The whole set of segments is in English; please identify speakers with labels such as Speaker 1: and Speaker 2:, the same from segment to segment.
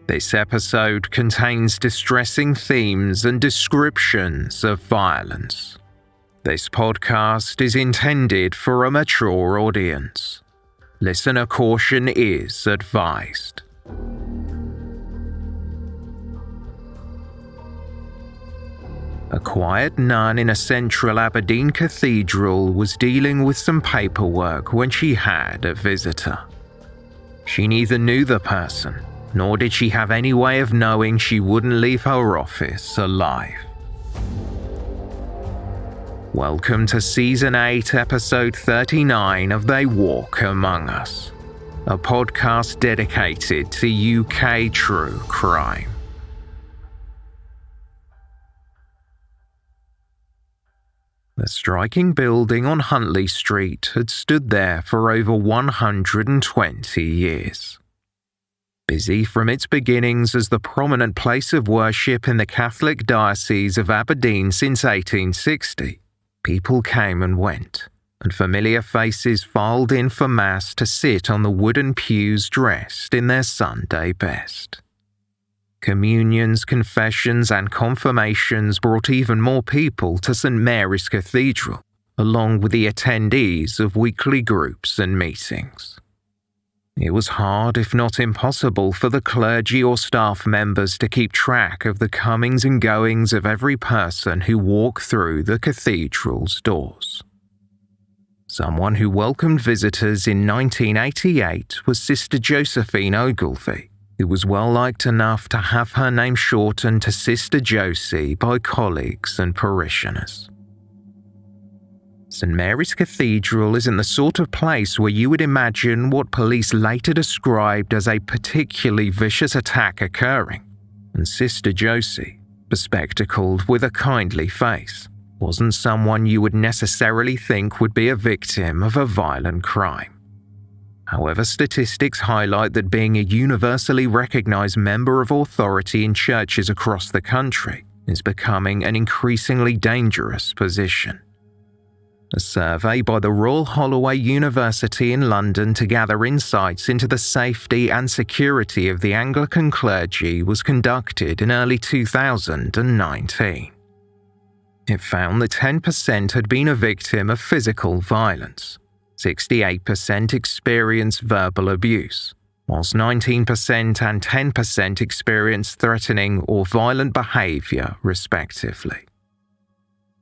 Speaker 1: This episode contains distressing themes and descriptions of violence. This podcast is intended for a mature audience. Listener caution is advised. A quiet nun in a central Aberdeen cathedral was dealing with some paperwork when she had a visitor. She neither knew the person, nor did she have any way of knowing she wouldn't leave her office alive. Welcome to Season 8, Episode 39 of They Walk Among Us, a podcast dedicated to UK true crime. The striking building on Huntley Street had stood there for over 120 years. Busy from its beginnings as the prominent place of worship in the Catholic Diocese of Aberdeen since 1860, people came and went, and familiar faces filed in for Mass to sit on the wooden pews dressed in their Sunday best. Communions, confessions, and confirmations brought even more people to St Mary's Cathedral, along with the attendees of weekly groups and meetings. It was hard, if not impossible, for the clergy or staff members to keep track of the comings and goings of every person who walked through the cathedral's doors. Someone who welcomed visitors in 1988 was Sister Josephine Ogilvie, who was well liked enough to have her name shortened to Sister Josie by colleagues and parishioners. St Mary's Cathedral isn't the sort of place where you would imagine what police later described as a particularly vicious attack occurring, and Sister Josie, bespectacled with a kindly face, wasn't someone you would necessarily think would be a victim of a violent crime. However, statistics highlight that being a universally recognized member of authority in churches across the country is becoming an increasingly dangerous position. A survey by the Royal Holloway University in London to gather insights into the safety and security of the Anglican clergy was conducted in early 2019. It found that 10% had been a victim of physical violence, 68% experienced verbal abuse, whilst 19% and 10% experienced threatening or violent behaviour, respectively.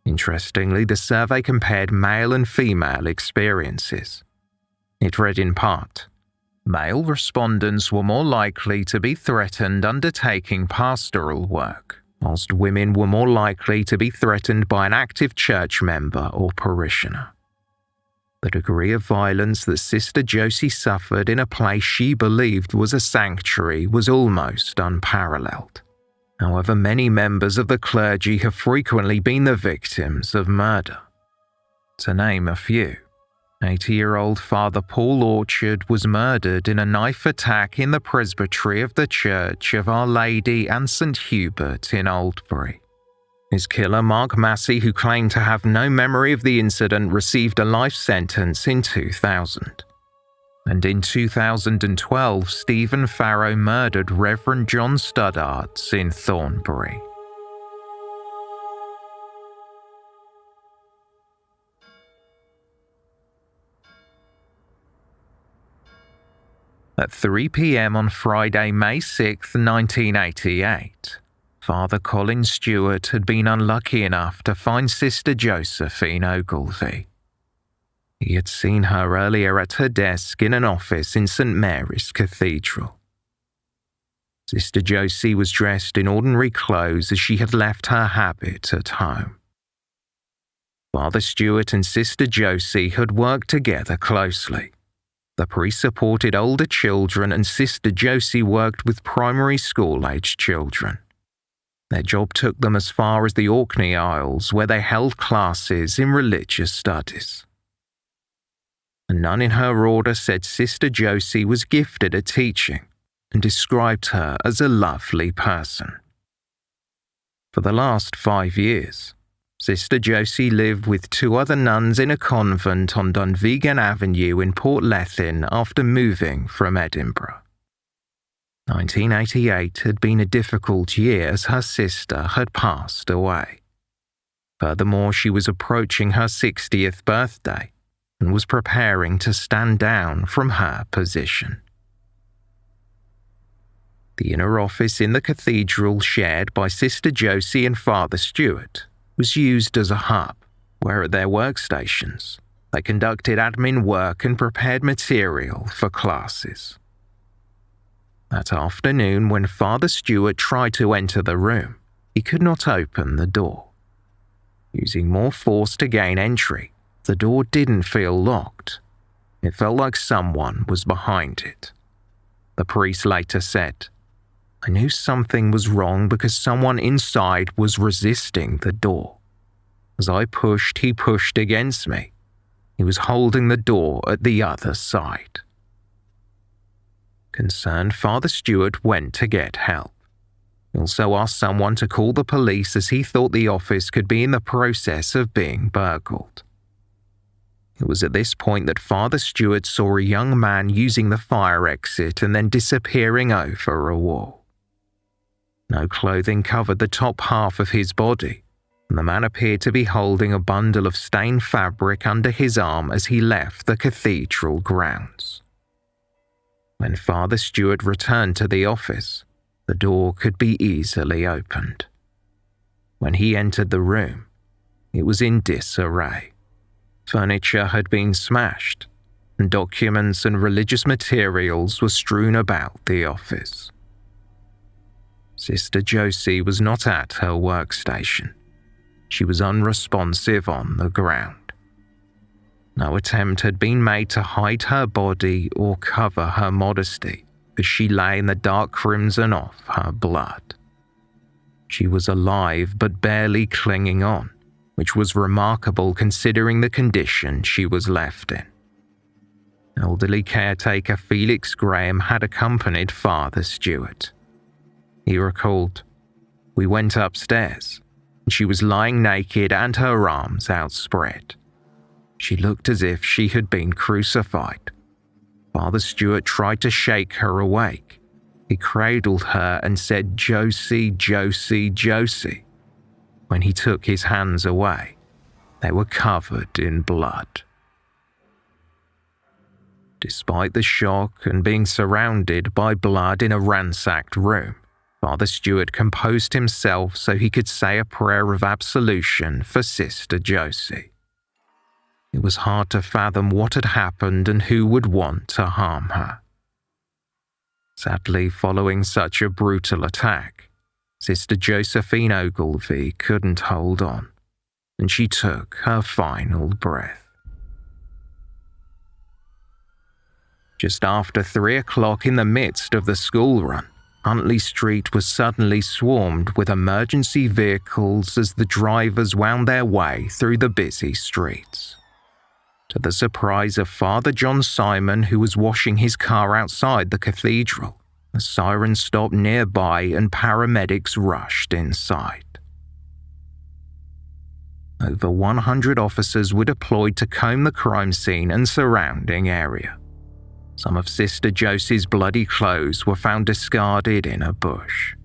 Speaker 1: Interestingly, the survey compared male and female experiences. It read in part, male respondents were more likely to be threatened undertaking pastoral work, whilst women were more likely to be threatened by an active church member or parishioner. The degree of violence that Sister Josie suffered in a place she believed was a sanctuary was almost unparalleled. However, many members of the clergy have frequently been the victims of murder. To name a few, 80-year-old Father Paul Orchard was murdered in a knife attack in the presbytery of the Church of Our Lady and St Hubert in Oldbury. His killer, Mark Massey, who claimed to have no memory of the incident, received a life sentence in 2000. And in 2012, Stephen Farrow murdered Reverend John Studdards in Thornbury. At 3 p.m. on Friday, May 6, 1988, Father Colin Stewart had been unlucky enough to find Sister Josephine Ogilvie. He had seen her earlier at her desk in an office in St Mary's Cathedral. Sister Josie was dressed in ordinary clothes as she had left her habit at home. Father Stewart and Sister Josie had worked together closely. The priest supported older children and Sister Josie worked with primary school-aged children. Their job took them as far as the Orkney Isles, where they held classes in religious studies. A nun in her order said Sister Josie was gifted at teaching and described her as a lovely person. For the last 5 years, Sister Josie lived with 2 other nuns in a convent on Dunvegan Avenue in Portlethin after moving from Edinburgh. 1988 had been a difficult year as her sister had passed away. Furthermore, she was approaching her 60th birthday and was preparing to stand down from her position. The inner office in the cathedral, shared by Sister Josie and Father Stewart, was used as a hub where, at their workstations, they conducted admin work and prepared material for classes. That afternoon, when Father Stewart tried to enter the room, he could not open the door. Using more force to gain entry, the door didn't feel locked. It felt like someone was behind it. The priest later said, "I knew something was wrong because someone inside was resisting the door. As I pushed, he pushed against me. He was holding the door at the other side." Concerned, Father Stewart went to get help. He also asked someone to call the police as he thought the office could be in the process of being burgled. It was at this point that Father Stewart saw a young man using the fire exit and then disappearing over a wall. No clothing covered the top half of his body, and the man appeared to be holding a bundle of stained fabric under his arm as he left the cathedral grounds. When Father Stewart returned to the office, the door could be easily opened. When he entered the room, it was in disarray. Furniture had been smashed, and documents and religious materials were strewn about the office. Sister Josie was not at her workstation. She was unresponsive on the ground. No attempt had been made to hide her body or cover her modesty as she lay in the dark crimson of her blood. She was alive but barely clinging on, which was remarkable considering the condition she was left in. Elderly caretaker Felix Graham had accompanied Father Stewart. He recalled, "We went upstairs, and she was lying naked and her arms outspread. She looked as if she had been crucified. Father Stewart tried to shake her awake. He cradled her and said, 'Josie, Josie, Josie.' When he took his hands away, they were covered in blood." Despite the shock and being surrounded by blood in a ransacked room, Father Stewart composed himself so he could say a prayer of absolution for Sister Josie. It was hard to fathom what had happened and who would want to harm her. Sadly, following such a brutal attack, Sister Josephine Ogilvie couldn't hold on, and she took her final breath. Just after 3 o'clock in the midst of the school run, Huntley Street was suddenly swarmed with emergency vehicles as the drivers wound their way through the busy streets. To the surprise of Father John Simon, who was washing his car outside the cathedral, a siren stopped nearby and paramedics rushed inside. Over 100 officers were deployed to comb the crime scene and surrounding area. Some of Sister Josie's bloody clothes were found discarded in a bush.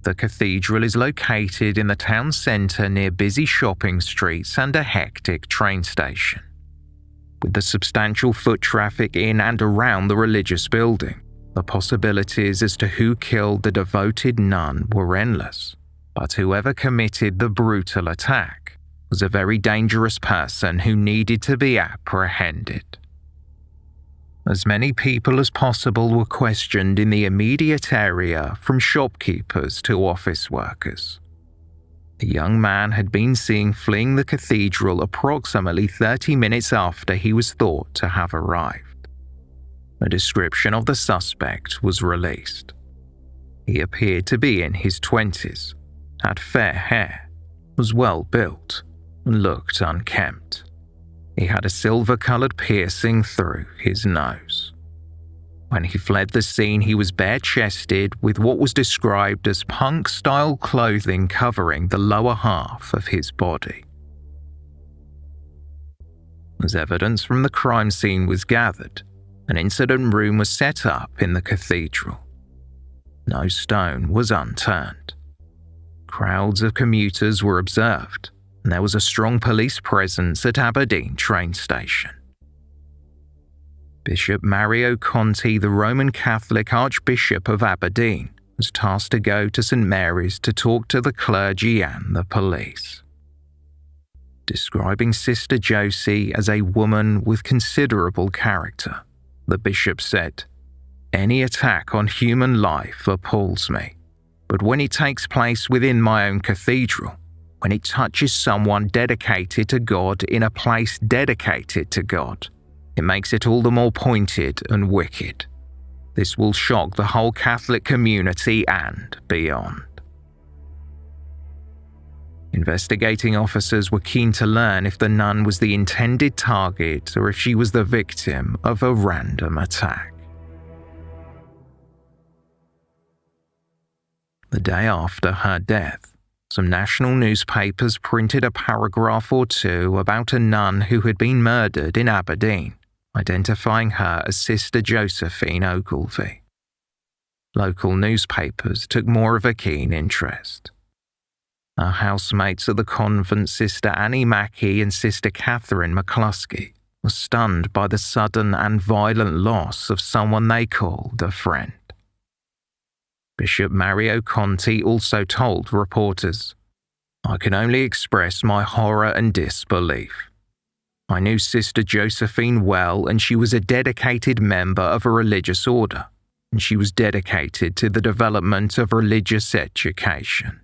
Speaker 1: The cathedral is located in the town centre near busy shopping streets and a hectic train station. With the substantial foot traffic in and around the religious building, the possibilities as to who killed the devoted nun were endless. But whoever committed the brutal attack was a very dangerous person who needed to be apprehended. As many people as possible were questioned in the immediate area, from shopkeepers to office workers. The young man had been seen fleeing the cathedral approximately 30 minutes after he was thought to have arrived. A description of the suspect was released. He appeared to be in his 20s, had fair hair, was well built, and looked unkempt. He had a silver-colored piercing through his nose. When he fled the scene, he was bare-chested with what was described as punk-style clothing covering the lower half of his body. As evidence from the crime scene was gathered, an incident room was set up in the cathedral. No stone was unturned. Crowds of commuters were observed, and there was a strong police presence at Aberdeen train station. Bishop Mario Conti, the Roman Catholic Archbishop of Aberdeen, was tasked to go to St Mary's to talk to the clergy and the police. Describing Sister Josie as a woman with considerable character, the bishop said, "Any attack on human life appalls me, but when it takes place within my own cathedral, when it touches someone dedicated to God in a place dedicated to God, it makes it all the more pointed and wicked. This will shock the whole Catholic community and beyond." Investigating officers were keen to learn if the nun was the intended target or if she was the victim of a random attack. The day after her death, some national newspapers printed a paragraph or two about a nun who had been murdered in Aberdeen, identifying her as Sister Josephine Ogilvie. Local newspapers took more of a keen interest. Our housemates at the convent, Sister Annie Mackey and Sister Catherine McCluskey, were stunned by the sudden and violent loss of someone they called a friend. Bishop Mario Conti also told reporters, "I can only express my horror and disbelief. I knew Sister Josephine well, and she was a dedicated member of a religious order, and she was dedicated to the development of religious education."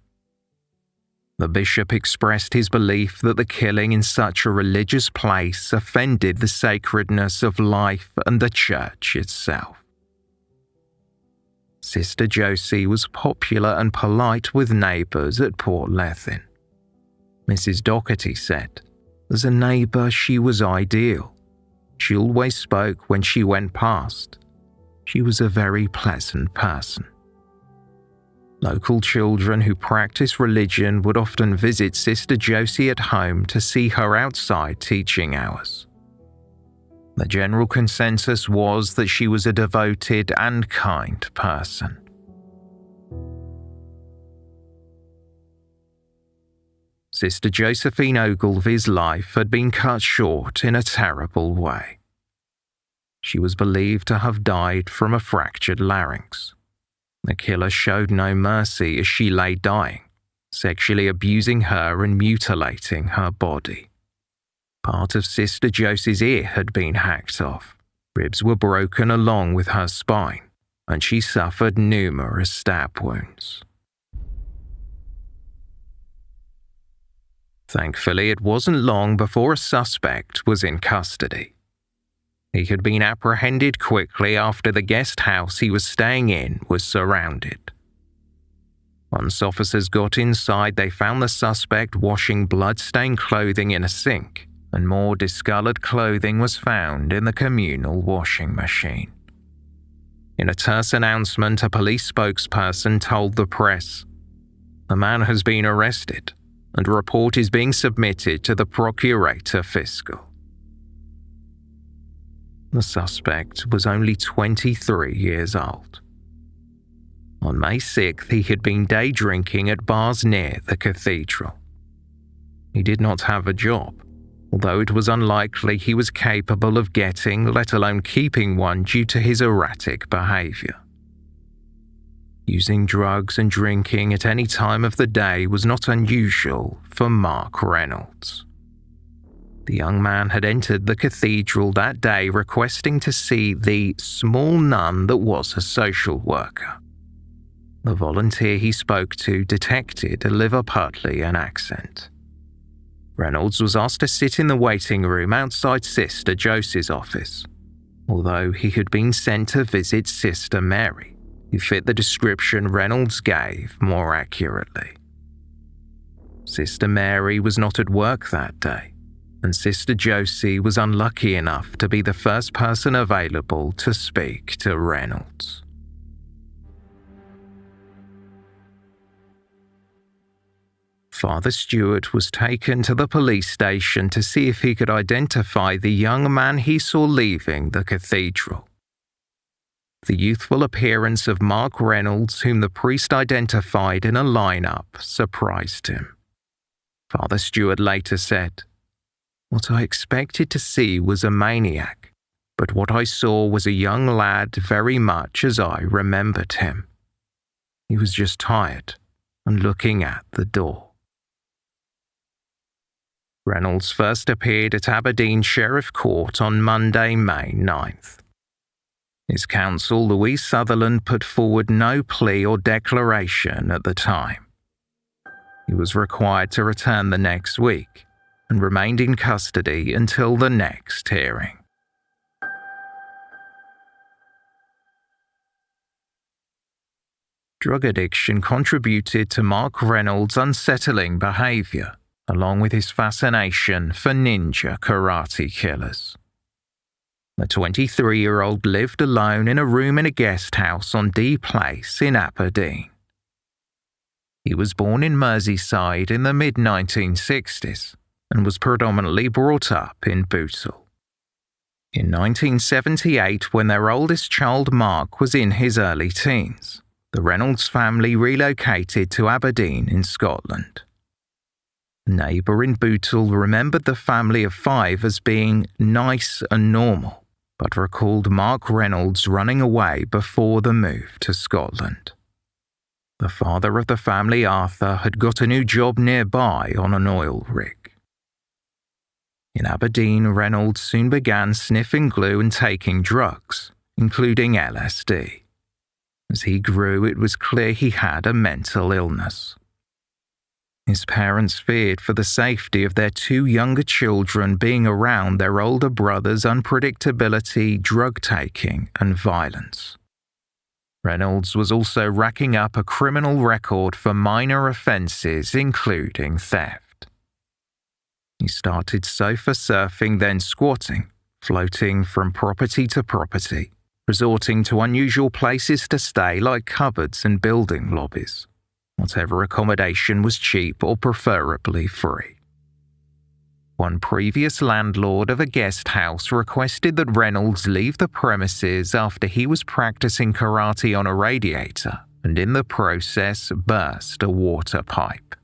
Speaker 1: The bishop expressed his belief that the killing in such a religious place offended the sacredness of life and the church itself. Sister Josie was popular and polite with neighbours at Port Lethin. Mrs. Doherty said, "As a neighbour, she was ideal. She always spoke when she went past. She was a very pleasant person." Local children who practice religion would often visit Sister Josie at home to see her outside teaching hours. The general consensus was that she was a devoted and kind person. Sister Josephine Ogilvie's life had been cut short in a terrible way. She was believed to have died from a fractured larynx. The killer showed no mercy as she lay dying, sexually abusing her and mutilating her body. Part of Sister Josie's ear had been hacked off, ribs were broken along with her spine, and she suffered numerous stab wounds. Thankfully, it wasn't long before a suspect was in custody. He had been apprehended quickly after the guest house he was staying in was surrounded. Once officers got inside, they found the suspect washing blood-stained clothing in a sink, and more discolored clothing was found in the communal washing machine. In a terse announcement, a police spokesperson told the press, "The man has been arrested, and a report is being submitted to the Procurator Fiscal." The suspect was only 23 years old. On May 6th, he had been day drinking at bars near the cathedral. He did not have a job, although it was unlikely he was capable of getting, let alone keeping one, due to his erratic behaviour. Using drugs and drinking at any time of the day was not unusual for Mark Reynolds. The young man had entered the cathedral that day requesting to see the small nun that was a social worker. The volunteer he spoke to detected a Liverpudlian accent. Reynolds was asked to sit in the waiting room outside Sister Josie's office, although he had been sent to visit Sister Mary, who fit the description Reynolds gave more accurately. Sister Mary was not at work that day, and Sister Josie was unlucky enough to be the first person available to speak to Reynolds. Father Stewart was taken to the police station to see if he could identify the young man he saw leaving the cathedral, the youthful appearance of Mark Reynolds, whom the priest identified in a lineup, surprised him. Father Stewart later said, "What I expected to see was a maniac, but what I saw was a young lad very much as I remembered him. He was just tired and looking at the door." Reynolds first appeared at Aberdeen Sheriff Court on Monday, May 9th. His counsel, Louise Sutherland, put forward no plea or declaration at the time. He was required to return the next week and remained in custody until the next hearing. Drug addiction contributed to Mark Reynolds' unsettling behavior, along with his fascination for ninja karate killers. The 23-year-old lived alone in a room in a guest house on D Place in Aberdeen. He was born in Merseyside in the mid-1960s and was predominantly brought up in Bootle. In 1978, when their oldest child Mark was in his early teens, the Reynolds family relocated to Aberdeen in Scotland. A neighbour in Bootle remembered the family of 5 as being nice and normal, but recalled Mark Reynolds running away before the move to Scotland. The father of the family, Arthur, had got a new job nearby on an oil rig. In Aberdeen, Reynolds soon began sniffing glue and taking drugs, including LSD. As he grew, it was clear he had a mental illness. His parents feared for the safety of their 2 younger children being around their older brother's unpredictability, drug-taking, and violence. Reynolds was also racking up a criminal record for minor offences, including theft. He started sofa surfing, then squatting, floating from property to property, resorting to unusual places to stay like cupboards and building lobbies. Whatever accommodation was cheap or preferably free. One previous landlord of a guest house requested that Reynolds leave the premises after he was practicing karate on a radiator and in the process burst a water pipe.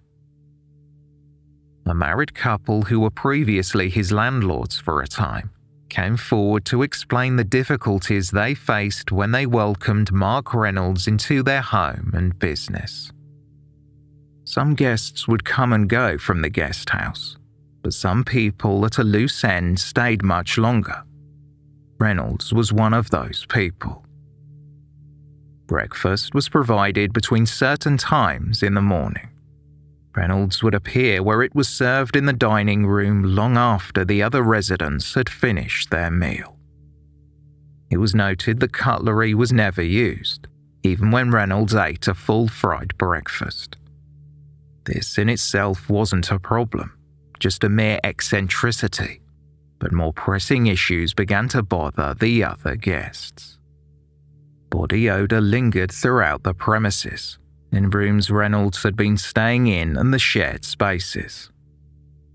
Speaker 1: A married couple who were previously his landlords for a time came forward to explain the difficulties they faced when they welcomed Mark Reynolds into their home and business. Some guests would come and go from the guest house, but some people at a loose end stayed much longer. Reynolds was one of those people. Breakfast was provided between certain times in the morning. Reynolds would appear where it was served in the dining room long after the other residents had finished their meal. It was noted that cutlery was never used, even when Reynolds ate a full fried breakfast. This in itself wasn't a problem, just a mere eccentricity, but more pressing issues began to bother the other guests. Body odour lingered throughout the premises, in rooms Reynolds had been staying in and the shared spaces.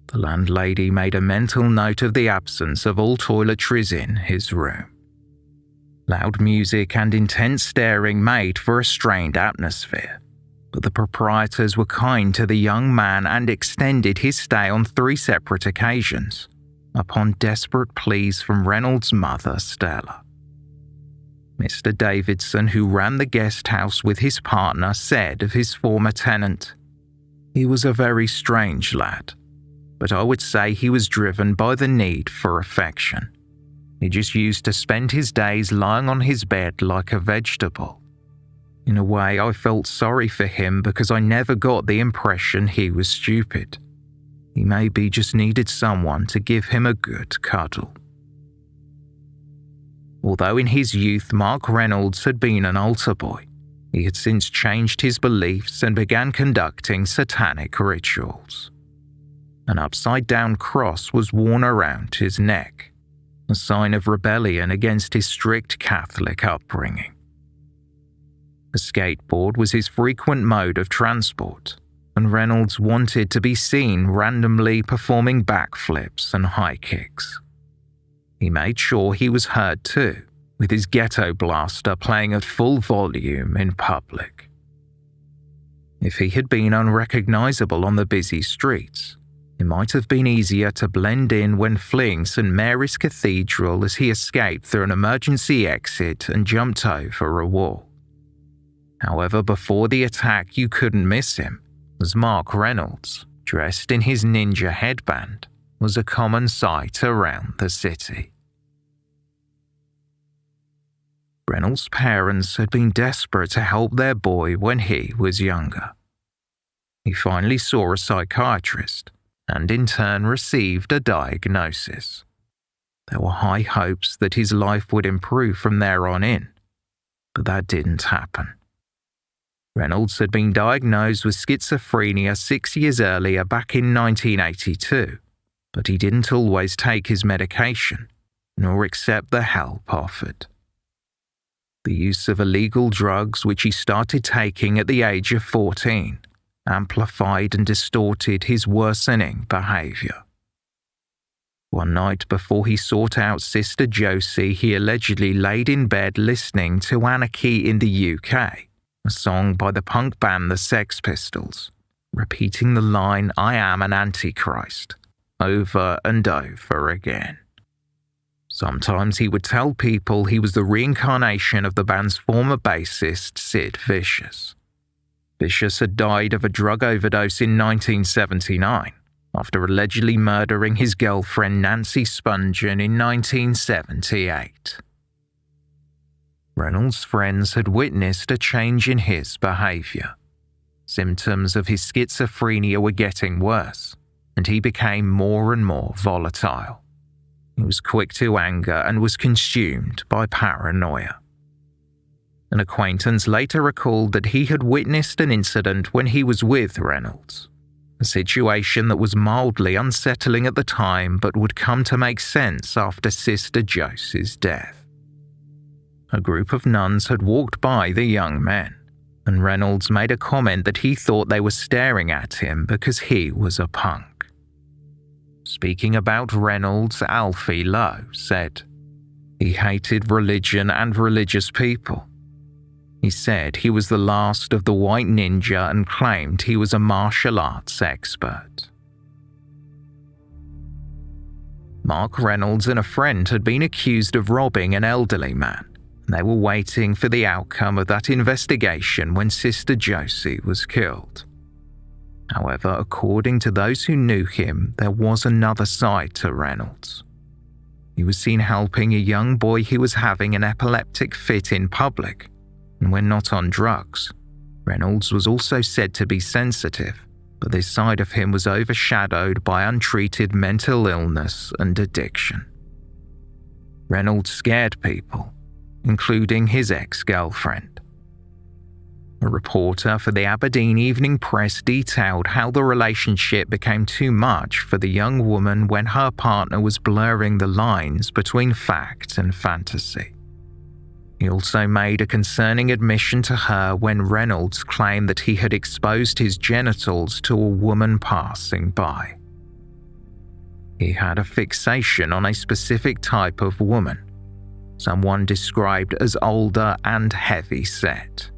Speaker 1: The landlady made a mental note of the absence of all toiletries in his room. Loud music and intense staring made for a strained atmosphere, but the proprietors were kind to the young man and extended his stay on 3 separate occasions, upon desperate pleas from Reynolds' mother, Stella. Mr. Davidson, who ran the guest house with his partner, said of his former tenant, "He was a very strange lad, but I would say he was driven by the need for affection. He just used to spend his days lying on his bed like a vegetable. In a way, I felt sorry for him because I never got the impression he was stupid. He maybe just needed someone to give him a good cuddle." Although in his youth Mark Reynolds had been an altar boy, he had since changed his beliefs and began conducting satanic rituals. An upside-down cross was worn around his neck, a sign of rebellion against his strict Catholic upbringing. A skateboard was his frequent mode of transport, and Reynolds wanted to be seen randomly performing backflips and high kicks. He made sure he was heard too, with his ghetto blaster playing at full volume in public. If he had been unrecognizable on the busy streets, it might have been easier to blend in when fleeing St. Mary's Cathedral as he escaped through an emergency exit and jumped over a wall. However, before the attack, you couldn't miss him, as Mark Reynolds, dressed in his ninja headband, was a common sight around the city. Reynolds' parents had been desperate to help their boy when he was younger. He finally saw a psychiatrist and in turn received a diagnosis. There were high hopes that his life would improve from there on in, but that didn't happen. Reynolds had been diagnosed with schizophrenia 6 years earlier, back in 1982, but he didn't always take his medication, nor accept the help offered. The use of illegal drugs, which he started taking at the age of 14, amplified and distorted his worsening behavior. One night before he sought out Sister Josie, he allegedly laid in bed listening to Anarchy in the UK, a song by the punk band the Sex Pistols, repeating the line, "I am an Antichrist," over and over again. Sometimes he would tell people he was the reincarnation of the band's former bassist, Sid Vicious. Vicious had died of a drug overdose in 1979, after allegedly murdering his girlfriend Nancy Spungen in 1978. Reynolds' friends had witnessed a change in his behavior. Symptoms of his schizophrenia were getting worse, and he became more and more volatile. He was quick to anger and was consumed by paranoia. An acquaintance later recalled that he had witnessed an incident when he was with Reynolds, a situation that was mildly unsettling at the time but would come to make sense after Sister Josie's death. A group of nuns had walked by the young men, and Reynolds made a comment that he thought they were staring at him because he was a punk. Speaking about Reynolds, Alfie Lowe said, "He hated religion and religious people. He said he was the last of the white ninja and claimed he was a martial arts expert." Mark Reynolds and a friend had been accused of robbing an elderly man. They were waiting for the outcome of that investigation when Sister Josie was killed. However, according to those who knew him, there was another side to Reynolds. He was seen helping a young boy who was having an epileptic fit in public, and when not on drugs. Reynolds was also said to be sensitive, but this side of him was overshadowed by untreated mental illness and addiction. Reynolds scared people, including his ex-girlfriend. A reporter for the Aberdeen Evening Press detailed how the relationship became too much for the young woman when her partner was blurring the lines between fact and fantasy. He also made a concerning admission to her when Reynolds claimed that he had exposed his genitals to a woman passing by. He had a fixation on a specific type of woman, someone described as older and heavy set.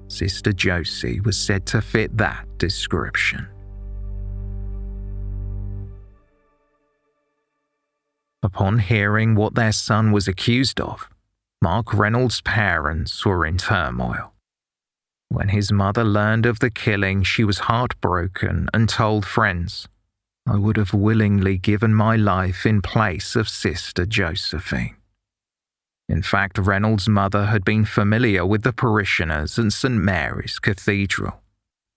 Speaker 1: Sister Josie was said to fit that description. Upon hearing what their son was accused of, Mark Reynolds' parents were in turmoil. When his mother learned of the killing, she was heartbroken and told friends, "I would have willingly given my life in place of Sister Josephine." In fact, Reynolds' mother had been familiar with the parishioners at St. Mary's Cathedral.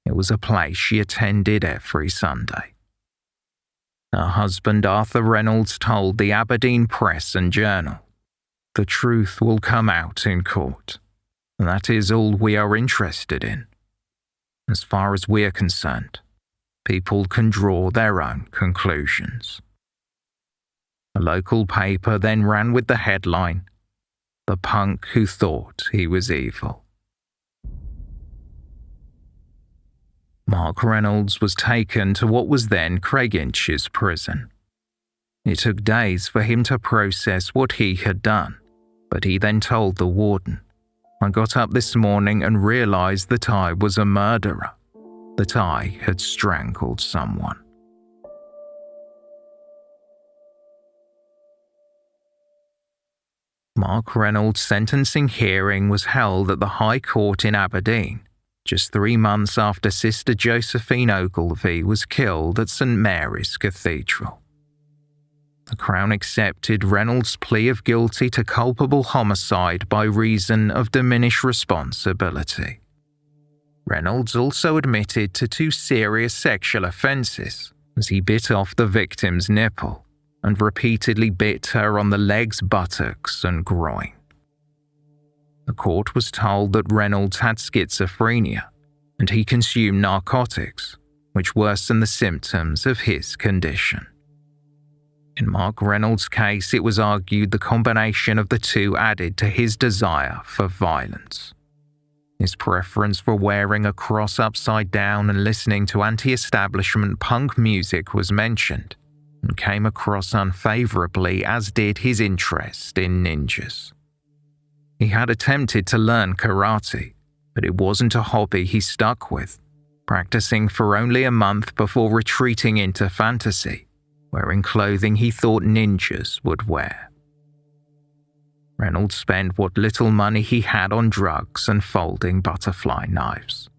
Speaker 1: It was a place she attended every Sunday. Her husband Arthur Reynolds told the Aberdeen Press and Journal, "The truth will come out in court, and that is all we are interested in. As far as we're concerned, people can draw their own conclusions." A local paper then ran with the headline, "The punk who thought he was evil." Mark Reynolds was taken to what was then Craiginch's prison. It took days for him to process what he had done, But he then told the warden, "I got up this morning and realized that I was a murderer, that I had strangled someone." Mark Reynolds' sentencing hearing was held at the High Court in Aberdeen, just 3 months after Sister Josephine Ogilvie was killed at St Mary's Cathedral. The Crown accepted Reynolds' plea of guilty to culpable homicide by reason of diminished responsibility. Reynolds also admitted to 2 serious sexual offences, as he bit off the victim's nipple and repeatedly bit her on the legs, buttocks and groin. The court was told that Reynolds had schizophrenia and he consumed narcotics, which worsened the symptoms of his condition. In Mark Reynolds' case, it was argued the combination of the two added to his desire for violence. His preference for wearing a cross upside down and listening to anti-establishment punk music was mentioned, and came across unfavourably, as did his interest in ninjas. He had attempted to learn karate, but it wasn't a hobby he stuck with, practicing for only a month before retreating into fantasy, wearing clothing he thought ninjas would wear. Reynolds spent what little money he had on drugs and folding butterfly knives.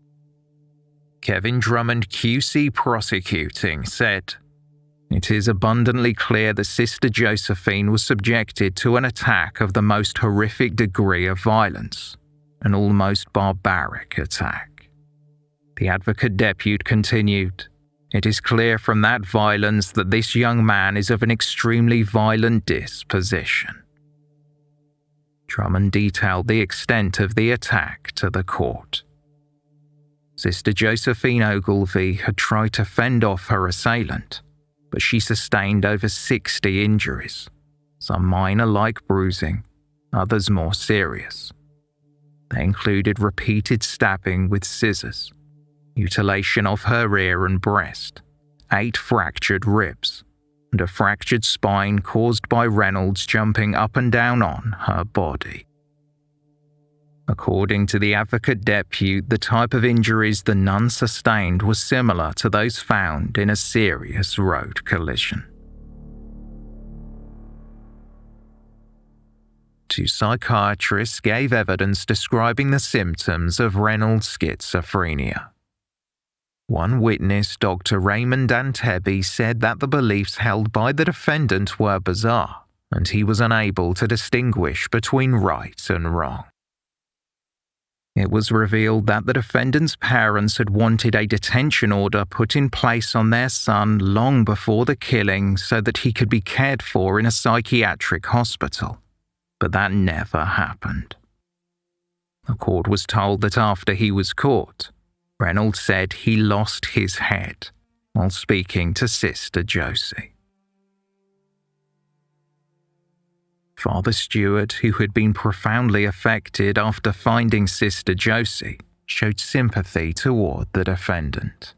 Speaker 1: Kevin Drummond, QC Prosecuting, said, "It is abundantly clear that Sister Josephine was subjected to an attack of the most horrific degree of violence, an almost barbaric attack." The Advocate Depute continued, "It is clear from that violence that this young man is of an extremely violent disposition." Drummond detailed the extent of the attack to the court. Sister Josephine Ogilvie had tried to fend off her assailant, but she sustained over 60 injuries, some minor like bruising, others more serious. They included repeated stabbing with scissors, mutilation of her ear and breast, 8 fractured ribs, and a fractured spine caused by Reynolds jumping up and down on her body. According to the Advocate Depute, the type of injuries the nun sustained was similar to those found in a serious road collision. 2 psychiatrists gave evidence describing the symptoms of Reynolds' schizophrenia. One witness, Dr. Raymond Antebbe, said that the beliefs held by the defendant were bizarre, and he was unable to distinguish between right and wrong. It was revealed that the defendant's parents had wanted a detention order put in place on their son long before the killing so that he could be cared for in a psychiatric hospital, but that never happened. The court was told that after he was caught, Reynolds said he lost his head while speaking to Sister Josie. Father Stewart, who had been profoundly affected after finding Sister Josie, showed sympathy toward the defendant.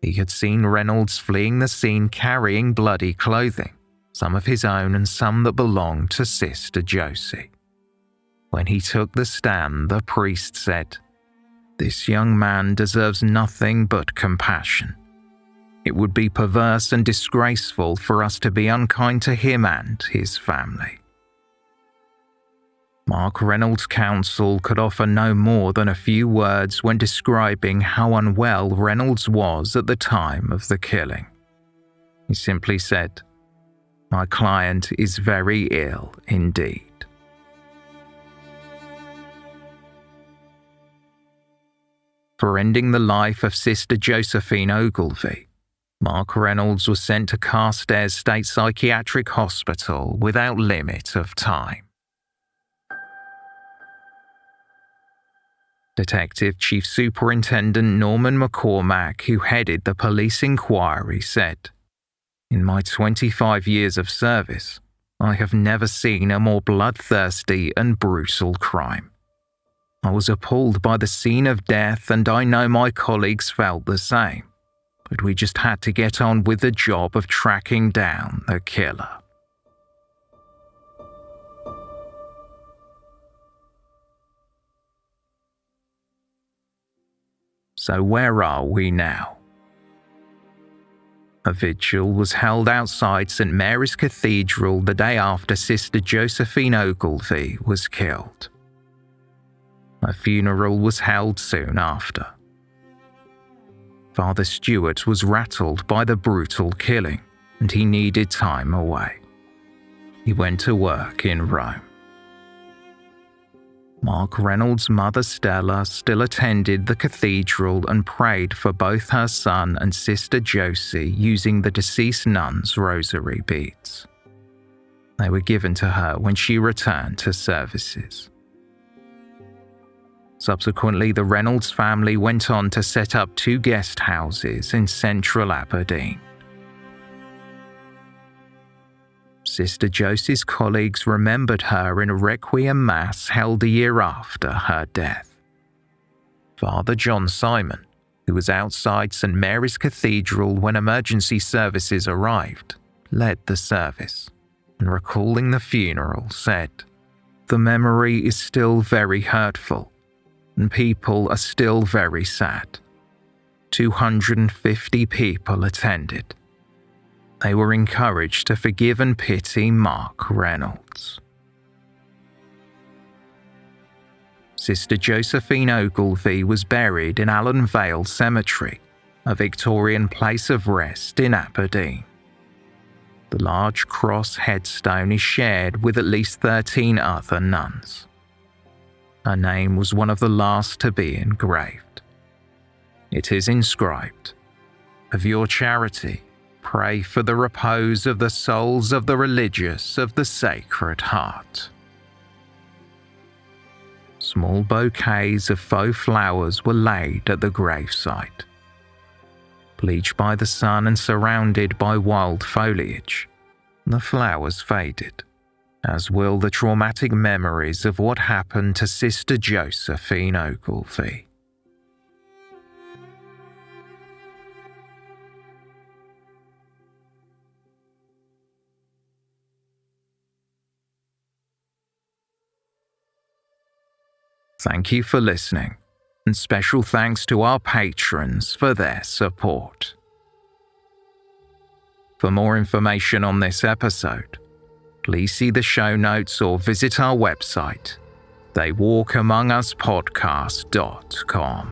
Speaker 1: He had seen Reynolds fleeing the scene carrying bloody clothing, some of his own and some that belonged to Sister Josie. When he took the stand, the priest said, "This young man deserves nothing but compassion. It would be perverse and disgraceful for us to be unkind to him and his family." Mark Reynolds' counsel could offer no more than a few words when describing how unwell Reynolds was at the time of the killing. He simply said, "My client is very ill indeed." For ending the life of Sister Josephine Ogilvie, Mark Reynolds was sent to Carstairs State Psychiatric Hospital without limit of time. Detective Chief Superintendent Norman McCormack, who headed the police inquiry, said, "In my 25 years of service, I have never seen a more bloodthirsty and brutal crime. I was appalled by the scene of death, and I know my colleagues felt the same, but we just had to get on with the job of tracking down the killer." So where are we now? A vigil was held outside St Mary's Cathedral the day after Sister Josephine Ogilvie was killed. A funeral was held soon after. Father Stewart was rattled by the brutal killing, and he needed time away. He went to work in Rome. Mark Reynolds' mother Stella still attended the cathedral and prayed for both her son and sister Josie using the deceased nun's rosary beads. They were given to her when she returned to services. Subsequently, the Reynolds family went on to set up 2 guest houses in central Aberdeen. Sister Josie's colleagues remembered her in a requiem mass held a year after her death. Father John Simon, who was outside St Mary's Cathedral when emergency services arrived, led the service, and recalling the funeral said, "The memory is still very hurtful, and people are still very sad. 250 people attended. They were encouraged to forgive and pity Mark Reynolds." Sister Josephine Ogilvie was buried in Allen Vale Cemetery, a Victorian place of rest in Aberdeen. The large cross headstone is shared with at least 13 other nuns. Her name was one of the last to be engraved. It is inscribed, "Of your charity, pray for the repose of the souls of the religious of the Sacred Heart." Small bouquets of faux flowers were laid at the gravesite. Bleached by the sun and surrounded by wild foliage, the flowers faded, as will the traumatic memories of what happened to Sister Josephine Ogilvie. Thank you for listening, and special thanks to our patrons for their support. For more information on this episode, please see the show notes or visit our website, theywalkamonguspodcast.com.